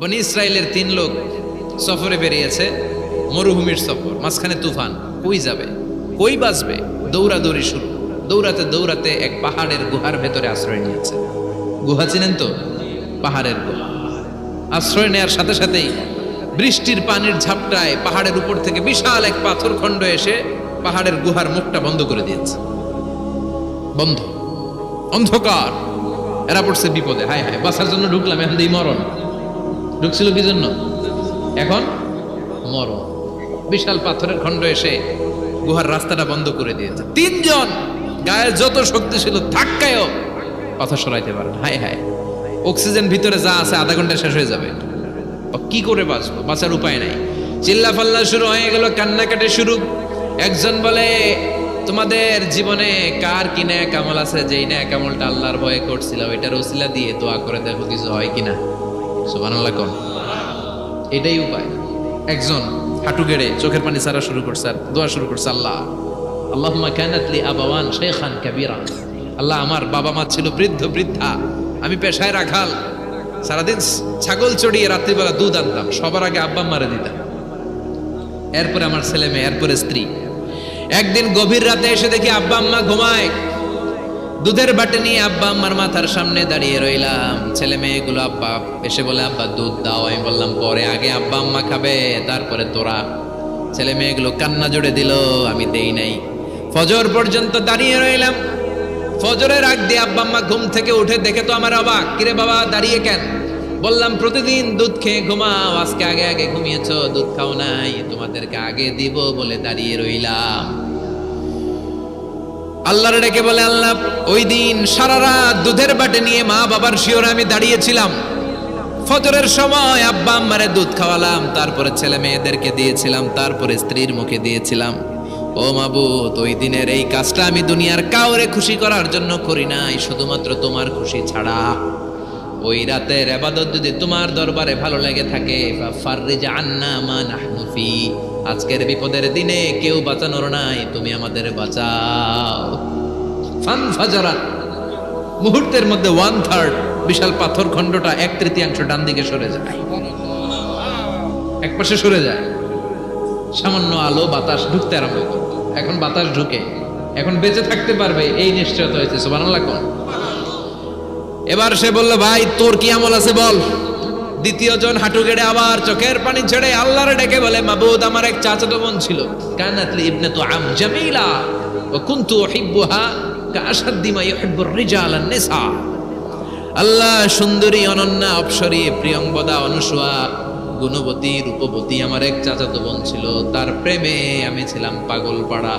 বনি ইসরায়েলের 3 লোক সফরে বেরিয়েছে, মরুভূমির সফর, মাঝখানে তুফান। কই যাবে, কই বাঁচবে, দৌড়াদৌড়ি শুরু। দৌড়াতে দৌড়াতে এক পাহাড়ের গুহার ভেতরে আশ্রয় নিয়েছে। গুহা চিনেন তো? পাহাড়ের গুহা। আশ্রয় নেওয়ার সাথে সাথেই বৃষ্টির পানির ঝাপটায় পাহাড়ের উপর থেকে বিশাল এক পাথর খণ্ড এসে পাহাড়ের গুহার মুখটা বন্ধ করে দিয়েছে। বন্ধ, অন্ধকার। এরা পড়ছে বিপদে। হায় হায়, বাঁচার জন্য ঢুকলাম, এখন দিই মরণ। ঢুকছিল কি জন্য? এখন মরণ। বিশাল পাথরের খণ্ড এসে গুহার রাস্তাটা বন্ধ করে দিয়েছে। 3 জন গায়ের যত শক্তি ছিল ধাক্কায়ও পাথর সরাইতে পারে না। হায় হায়, অক্সিজেন ভিতরে যা আছে আধা ঘন্টা শেষ হয়ে যাবে। কি করে বাঁচবো? বাঁচার উপায় নাই। চিল্লা ফাল্লা শুরু হয়ে গেল, কান্নাকাটি শুরু। একজন বলে, তোমাদের জীবনে কার কি ন্যাক আমল আছে, যেই ন্যাক আমলটা আল্লাহর ভয়ে করছিল ওইটার ওসিলা দিয়ে দোয়া করে দেখো কিছু হয় কিনা। সুবহানাল্লাহ কোন? এটাই উপায়। একজন হাঁটু গেড়ে চোখের পানি ছাড়া শুরু করছে আর দোয়া শুরু করছে, আল্লাহ আল্লাহুম্মা কানাত লি আবাওয়ান শাইখান কাবীরা। আল্লাহ, আমার বাবা মা ছিল বৃদ্ধ বৃদ্ধা, আমি পেশায় রাখাল, সারাদিন ছাগল চড়িয়ে রাত্রিবেলা দুধ আনতাম, সবার আগে আব্বা মারে দিতাম, এরপরে আমার ছেলে মেয়ে, এরপরে স্ত্রী। একদিন গভীর রাতে এসে দেখি আব্বা আম্মা ঘুমায়। দুধের বাটি নিয়ে আব্বা আম্মার মাথার সামনে দাঁড়িয়ে রইলাম। ছেলে মেয়েগুলো আব্বা এসে বলে, আব্বা দুধ দাও। আমি বললাম পরে, আগে আব্বা আম্মা খাবে, তারপরে তোরা। ছেলে মেয়েগুলো কান্না জুড়ে দিল, আমি দেই নাই। ফজর পর্যন্ত দাঁড়িয়ে রইলাম। ফজরের আগ দিয়ে আব্বা আম্মা ঘুম থেকে উঠে দেখে তো আমার অবাক, কিরে বাবা দাঁড়িয়ে কেন? বললাম প্রতিদিন দুধ খেয়ে ঘুমাও, আজকে আগে আগে ঘুমিয়েছো, দুধ খাও নাই, তোমাদেরকে আগে দিব বলে দাঁড়িয়ে রইলাম। আল্লাহর ডেকে বলে, আল্লাহ ওই দিন সারা রাত দুধের বাটি নিয়ে মা বাবার শিওরে আমি দাঁড়িয়েছিলাম। ফজরের সময় আব্বা আম্মারে দুধ খাওয়ালাম, তারপরে ছেলে মেয়েদেরকে দিয়েছিলাম, তারপরে স্ত্রীর মুখে দিয়েছিলাম। ও মাবুদ, ওই দিনের এই কাজটা আমি দুনিয়ার কাউরে খুশি করার জন্য করি নাই, শুধুমাত্র তোমার খুশি ছাড়া। ওই রাতের ইবাদত যদি তোমার দরবারে ভালো লেগে থাকে, ফাররিজ আন্না মা নাহনু ফি, আজকের বিপদের দিনে কেউ বাঁচানোর নাই, তুমি আমাদের বাঁচাও। ফানফাজারাত, মুহূর্তের মধ্যে 1/3 বিশাল পাথর খণ্ডটা 1/3 ডান দিকে সরে যায়, এক পাশে সরে যায়। সামান্য আলো বাতাস ঢুকতে আরম্ভ করে। এখন বাতাস ঢুকে, এখন বেঁচে থাকতে পারবে এই নিশ্চয়তা হয়েছে। সুবহানাল্লাহ কোন? এবার সে বলল, ভাই তোর কি আমল আছে বল। দ্বিতীয় জন হাঁটু গেড়ে আবার চোখের পানি ছেড়ে আল্লাহর ডেকে বলে, মাবুদ আমার এক চাচাতো বোন ছিল, কানাত লি ইবনাতু আম জামিলা ওয়া কুনতু উহিব্বুহা কাআশাদ্দি মা ইউহিব্বুর রিজাল আন নিসা। আল্লাহ, সুন্দরী, অনন্যা, অপ্সরী, প্রিয়ংবদা, অনুসুয়া, গুণবতী, রূপবতী আমার এক চাচাতো বোন ছিল, তার প্রেমে আমি ছিলাম পাগল পাড়া,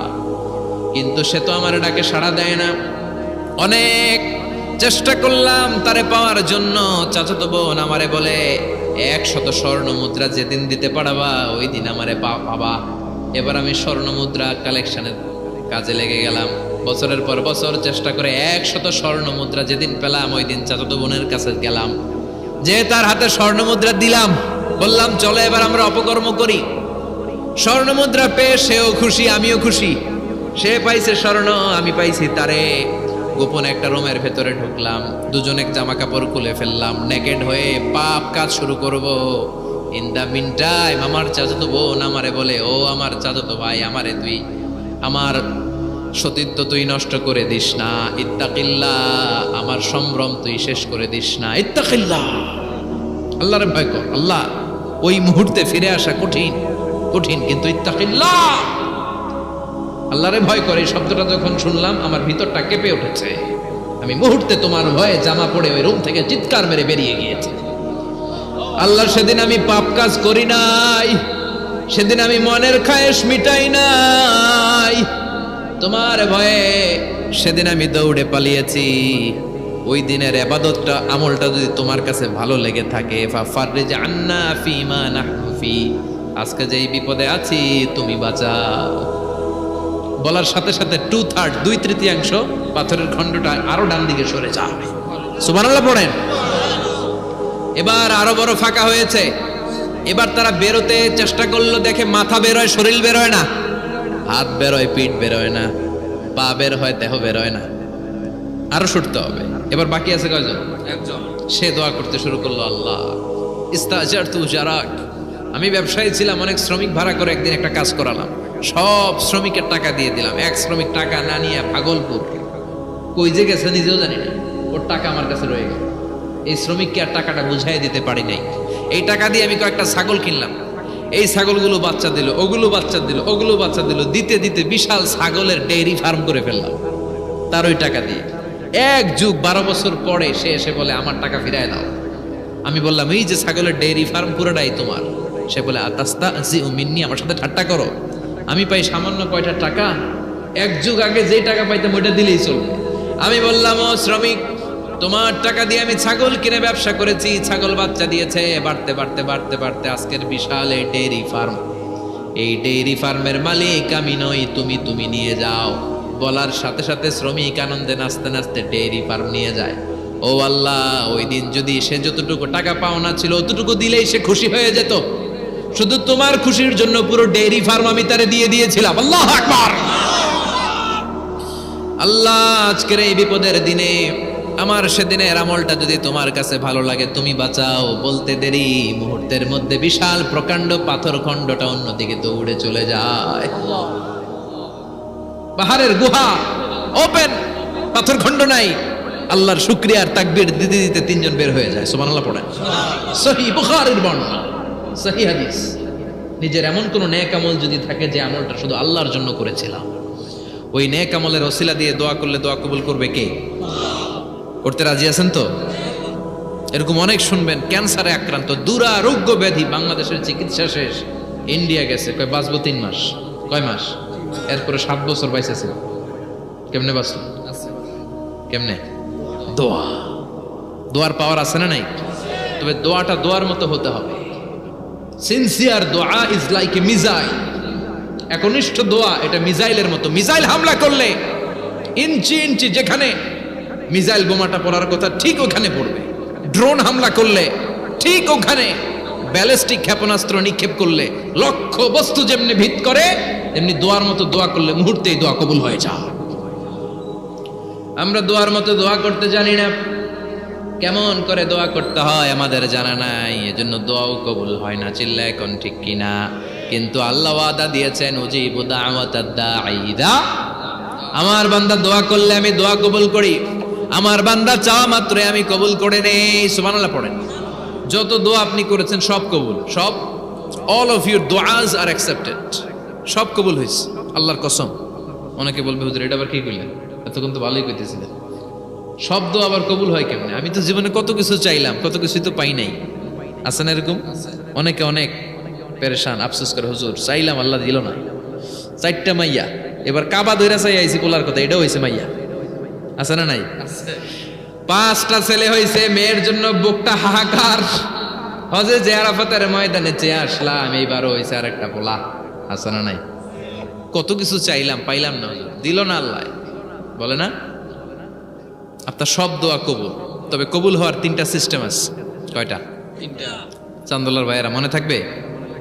কিন্তু সে তো আমার ডাকে সাড়া দেয় না। অনেক চেষ্টা করলাম তারে পাওয়ার জন্য। চাচাতো বোন আমারে বলে, 100 স্বর্ণ মুদ্রা যেদিন দিতে পারবা ওই দিন আমারে পাবা। এবার আমি স্বর্ণ মুদ্রা কালেকশনের কাজে লেগে গেলাম। বছরের পর বছর চেষ্টা করে 100 স্বর্ণ মুদ্রা যেদিন পেলাম ওই দিন চাচাতো বোনের কাছে গেলাম, যে তার হাতে স্বর্ণ মুদ্রা দিলাম, বললাম চলো এবার আমরা অপকর্ম করি। স্বর্ণ মুদ্রা পেয়ে সেও খুশি, আমিও খুশি। সে পাইছে স্বর্ণ, আমি পাইছি তারে। গোপন একটা রুমের ভেতরে ঢুকলাম, দুজনে জামা কাপড় খুলে ফেললাম, নেকেড হয়ে পাপ কাজ শুরু করব। ইন দা মিন টাইম আমার চাচাতো বোন আমারে বলে, ও আমার চাচাতো ভাই, আমারে তুই আমার সতীত্ব তুই নষ্ট করে দিস না, ইত্তাকিল্লাহ, আমার সম্ভ্রম তুই শেষ করে দিস না, ইত্তাকিল্লাহ, আল্লাহরে ভয় কর। আল্লাহ, ওই মুহূর্তে ফিরে আসা কঠিন কঠিন, কিন্তু ইত্তাকিল্লাহ, আল্লাহরে ভয় করে। এই শব্দটা যখন শুনলাম আমার ভিতরটা কেঁপে উঠেছে। আমি মুহূর্তে তোমার ভয়ে জামা পড়ে ওই রুম থেকে চিৎকার মেরে বেরিয়ে গিয়েছি। আল্লাহ, সেদিন আমি পাপ কাজ করি নাই, সেদিন আমি মনের খায়েশ মিটাই নাই, তোমার ভয়ে সেদিন আমি দৌড়ে পালিয়েছি। ওই দিনের ইবাদতটা, আমলটা যদি তোমার কাছে ভালো লেগে থাকে, ফাররিজ আন্না ফিমা নাহনু ফি, আজকে যেই বিপদে আছি তুমি বাঁচাও। বলার সাথে সাথে 2/3 2/3 পাথরের খণ্ডটা আরো ডান দিকে সরে যায়। সুবহানাল্লাহ পড়েন। এবার আরো বড় ফাঁকা হয়েছে। এবার তারা বেরোতে চেষ্টা করলো, দেখে মাথা বেরোয়, শরীর বেরোয় না, হাত বেরোয়, পিঠ বেরোয় না, পা বের হয়, দেহ বেরোয় না, আরো ছুটতে হবে। এবার বাকি আছে কয়জন? একজন। সে দোয়া করতে শুরু করলো, আল্লাহ ইস্তাজারতু জারাক, আমি ব্যবসায়ী ছিলাম, অনেক শ্রমিক ভাড়া করে একদিন একটা কাজ করালাম, সব শ্রমিকের টাকা দিয়ে দিলাম। এক শ্রমিক টাকা না নিয়ে ভাগলপুর কই যে গেছে নিজেও জানি না, ওর টাকা আমার কাছে রয়ে গেল। এই শ্রমিককে আর টাকাটা বুঝাই দিতে পারি নাই। এই টাকা দিয়ে আমি কয়েকটা ছাগল কিনলাম, এই ছাগলগুলো বাচ্চা দিল, ওগুলো বাচ্চা দিল, ওগুলো বাচ্চা দিল, দিতে দিতে বিশাল ছাগলের ডেইরি ফার্ম করে ফেললাম তার ওই টাকা দিয়ে। এক যুগ 12 বছর পরে সে এসে বলে আমার টাকা ফিরায় দাও। আমি বললাম এই যে ছাগলের ডেইরি ফার্ম পুরোটাই তোমার। সে বলে আতাস্তা জি মিন্নি, আমার সাথে ঠাট্টা করো? আমি পাই সামান্য কয়টা টাকা, এক যুগ আগে যে টাকা পাইতাম ওইটা দিলেই চলবে। আমি বললাম ও শ্রমিক, তোমার টাকা দিয়ে আমি ছাগল কিনে ব্যবসা করেছি, ছাগল বাচ্চা দিয়েছে, বাড়তে বাড়তে বাড়তে বাড়তে আজকের বিশাল এই ডেইরি ফার্ম। এই ডেইরি ফার্মের মালিক আমি নই, তুমি নিয়ে যাও। বলার সাথে সাথে শ্রমিক আনন্দে নাচতে নাচতে ডেইরি ফার্ম নিয়ে যায়। ও আল্লাহ, ওই দিন যদি সে যতটুকু টাকা পাওনা ছিল অতটুকু দিলেই সে খুশি হয়ে যেত। শুধু তোমার খুশির জন্য পুরো ডেইরি ফার্ম আমি তারে দিয়ে দিয়েছিলাম। আল্লাহু আকবার। আল্লাহ, আজকের এই বিপদের দিনে আমার সেদিনের আমলটা যদি তোমার কাছে ভালো লাগে তুমি বাঁচাও। বলতে দেরি, মুহূর্তের মধ্যে বিশাল প্রকাণ্ড পাথর খণ্ডটা অন্যদিকে দৌড়ে চলে যায়। পাহাড়ের গুহা ওপেন, পাথর খণ্ড নাই। আল্লাহর শুকরিয়ার তাকবীর দিতে দিতে 3 জন বের হয়ে যায়। সুবহানাল্লাহ পড়েন। সহিহ বুখারীর বর্ণনা, সহিহ হাদিস। নিজের এমন কোন নেক আমল যদি থাকে যে আমলটা শুধু আল্লাহর জন্য করেছিলাম, ওই নেক আমলের ওসিলা দিয়ে দোয়া করলে দোয়া কবুল করবে কে? করতে রাজি আছেন তো? এরকম অনেক শুনবেন ক্যান্সারে আক্রান্ত, দুরারোগ্য ব্যাধি, বাংলাদেশের চিকিৎসা শেষ, ইন্ডিয়া গেছে, কয় বাঁচবো 3 মাস। কয় মাস? এরপরে 7 বছর বাইসেছে। কেমনে বাঁচলো? কেমনে? দোয়া। দোয়ার পাওয়ার আছে না নাই? তবে দোয়াটা দোয়ার মতো হতে হবে। সিনসিয়ার দোয়া ইজ লাইক এ মিসাইল। একনিষ্ঠ দোয়া এটা মিসাইলের মতো। মিসাইল হামলা করলে ইঞ্চি ইঞ্চি যেখানে মিসাইল বোমাটা পড়ার কথা ঠিক ওখানে পড়বে। ড্রোন হামলা করলে ঠিক ওখানে, ব্যালিস্টিক ক্ষেপণাস্ত্র নিক্ষেপ করলে লক্ষ্য বস্তু যেমনি ভিত করে, তেমনি দোয়ার মতো দোয়া করলে মুহূর্তেই দোয়া কবুল হয়ে যায়। আমরা দোয়ার মতো দোয়া করতে জানি না, কেমন করে দোয়া করতে হয় আমাদের জানা নাই, এজন্য দোয়াও কবুল হয় না। চিল্লা এখন ঠিক কিনা? কিন্তু আল্লাহ ওয়াদা দিয়েছেন উজিবু দাওয়াতাদ দাঈ ইযা, আমার বান্দা দোয়া করলে আমি দোয়া কবুল করি, আমার বান্দা চাওয়া মাত্রই আমি কবুল করে নেই। সুবহানাল্লাহ পড়েন। যত দোয়া আপনি করেছেন সব কবুল, সব, অল অফ ইউর দোয়াজ আর অ্যাকসেপ্টেড, সব কবুল হয়েছে আল্লাহর কসম। অনেকে বলবে হুজুর এটা আবার কি কইলেন, এতক্ষণ তো ভালোই কইতেছিলেন, সব দোয়া আবার কবুল হয় কেমনে? আমি তো জীবনে কত কিছু চাইলাম, কত কিছুই তো পাই নাই। আছে না এরকম? অনেকে অনেক পেরেশান, আফসোস করে হুজুর চাইলাম আল্লাহ দিল না। 4টা মাইয়া, এবার কাবা ধইরা চাই আইছি পোলার কথা, এটাও হয়েছে মাইয়া। আছে না নাই? 5টা ছেলে হয়েছে, মেয়ের জন্য বুকটা হাহাকার। হজে যে আরাফাতের ময়দানে চেয়ে আসলাম, এইবারও হয়েছে আর একটা পোলা। আছে না নাই? কত কিছু চাইলাম, পাইলাম না, দিল না আল্লাহ। বলে না আপনার সব দোয়া কবুল, তবে কবুল হওয়ার 3টা সিস্টেম আছে। কয়টা? 3টা। চান্দোলার ভাইয়েরা মনে থাকবে?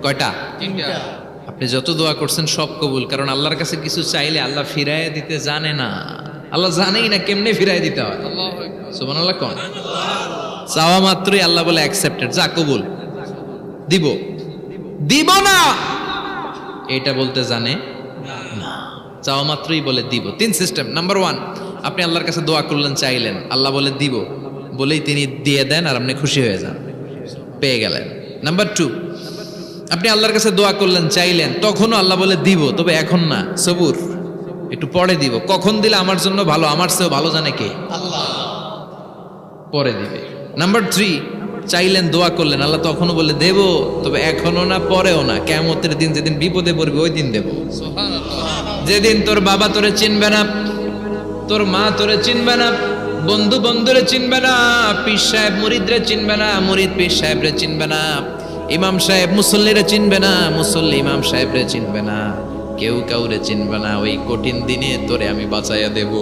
কয়টা? 3টা। আপনি যত দোয়া করছেন সব কবুল, কারণ আল্লাহর কাছে কিছু চাইলে আল্লাহ ফিরাইয়া দিতে জানে না। আল্লাহ জানেই না কেমনে ফিরাই দিতে হয়। সুবহানাল্লাহ কোন? চাওয়া মাত্রই আল্লাহ বলে অ্যাকসেপ্টেড, যা কবুল, দিব দিব না এটা বলতে জানে না, চাওয়া মাত্রই বলে দিব। 3 সিস্টেম। নাম্বার 1, আপনি আল্লাহর কাছে দোয়া করলেন, চাইলেন, আল্লাহ বলে দিব, বলেই তিনি দিয়ে দেন আর আপনি খুশি হয়ে যান, পেয়ে গেলেন। নাম্বার 2, আপনি আল্লাহর কাছে দোয়া করলেন, চাইলেন, তখনও আল্লাহ বলে দিব, তবে এখন না, সবুর, একটু পরে দিব। কখন দিলে আমার জন্য ভালো, আমার চেয়েও ভালো জানে কে? আল্লাহ, পরে দিবে। নাম্বার 3, চাইলেন, দোয়া করলেন, আল্লাহ তখনও বলে দেব, তবে এখনো না, পরেও না, কিয়ামতের দিন যেদিন বিপদে পড়বে ওই দিন দেব। যেদিন তোর বাবা তোরে চিনবে না, তোর মা তোরে চিনবে না, বন্ধু বন্ধুরে চিনবে না, পীর সাহেব মুরিদরে চিনবে না, মুরিদ পীর সাহেবরে চিনবে না, ইমাম সাহেব মুসল্লিরে চিনবে না, মুসল্লি ইমাম সাহেবরে চিনবে না, কেউ কাউরে চিনবে না। ওই কঠিন দিনে তোরে আমি বাঁচাইয়া দেব।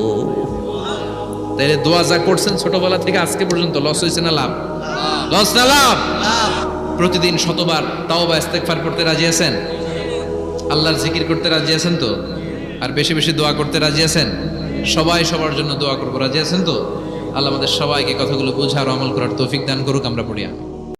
তাইলে দোয়া যা করছেন ছোটবেলা থেকে আজকে পর্যন্ত, লস হয়েছে না লাভ? লস না লাভ? প্রতিদিন শতবার তাওবা ইস্তেগফার করতে রাজি আছেন? আল্লাহর জিকির করতে রাজি আছেন তো? আর বেশি বেশি দোয়া করতে রাজি আছেন? সবাই সবার জন্য দোয়া করবো, রাজি আছেন তো? আল্লাহ আমাদের সবাইকে কথাগুলো বোঝার, আমল করার তৌফিক দান করুক। আমরা পড়ি।